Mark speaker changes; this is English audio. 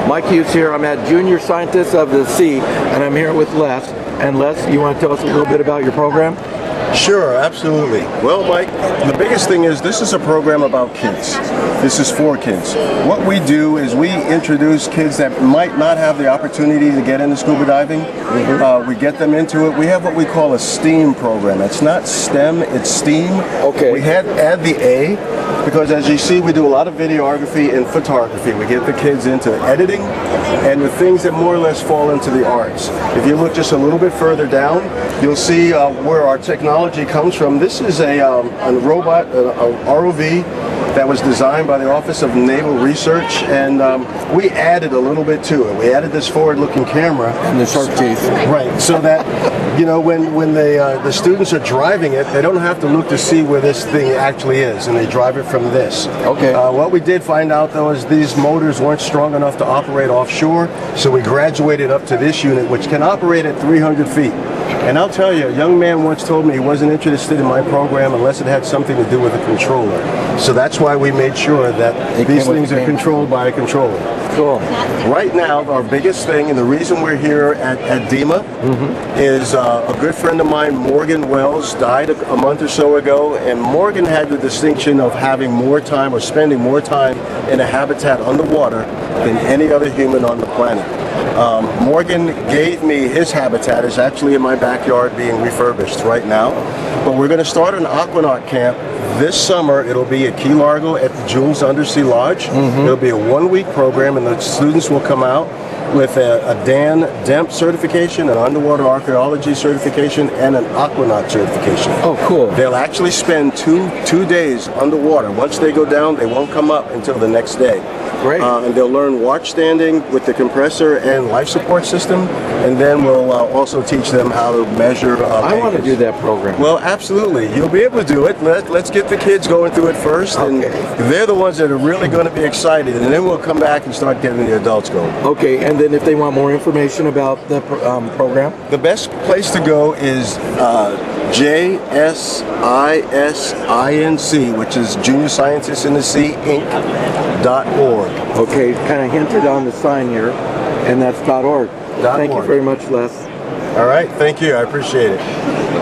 Speaker 1: Mike Hughes here. I'm at Junior Scientists of the Sea, and I'm here with Les. And Les, you want to tell us a little bit about your program?
Speaker 2: Sure, absolutely. Well, Mike, the biggest thing is this is a program about kids. This is for kids. What we do is we introduce kids that might not have the opportunity to get into scuba diving. We get them into it. We have what we call a STEAM program. It's not STEM, it's STEAM.
Speaker 1: Okay.
Speaker 2: We add the A because, as you see, we do a lot of videography and photography. We get the kids into editing and with things that more or less fall into the arts. If you look just a little bit further down, you'll see where our technology comes from. This is a robot, a ROV, that was designed by the Office of Naval Research, and we added a little bit to it. We added this forward-looking camera.
Speaker 1: And the shark teeth.
Speaker 2: Right, so that, you know, when the students are driving it, they don't have to look to see where this thing actually is, and they drive it from this.
Speaker 1: Okay.
Speaker 2: What we did find out, though, is these motors weren't strong enough to operate offshore, so we graduated up to this unit, which can operate at 300 feet. And I'll tell you, a young man once told me he wasn't interested in my program unless it had something to do with a controller. So that's why we made sure that these things are controlled by a controller.
Speaker 1: Cool.
Speaker 2: Right now, our biggest thing, and the reason we're here at DEMA, is a good friend of mine, Morgan Wells, died a month or so ago, and Morgan had the distinction of having more time or spending more time in a habitat underwater than any other human on the planet. Morgan gave me his habitat. It's actually in my backyard being refurbished right now. But we're going to start an aquanaut camp this summer. It'll be at Key Largo at the Jules Undersea Lodge. It'll be a one-week program, and the students will come out with a Dan Demp certification, an underwater archaeology certification, and an aquanaut certification.
Speaker 1: Oh, cool.
Speaker 2: They'll actually spend two days underwater. Once they go down, they won't come up until the next day.
Speaker 1: Great.
Speaker 2: And they'll learn watch standing with the compressor and life support system, and then we'll also teach them how to measure
Speaker 1: I want to
Speaker 2: anchors.
Speaker 1: do that program.
Speaker 2: Well, absolutely. You'll be able to do it. Let's get the kids going through it first, and they're the ones that are really going to be excited, and then we'll come back and start getting the adults going.
Speaker 1: Okay, and then if they want more information about the program?
Speaker 2: The best place to go is JSISINC, which is Junior Scientists in the Sea, Inc.org.
Speaker 1: Okay, kind of hinted on the sign here, and that's .org. Thank you very much, Les.
Speaker 2: All right, thank you. I appreciate it.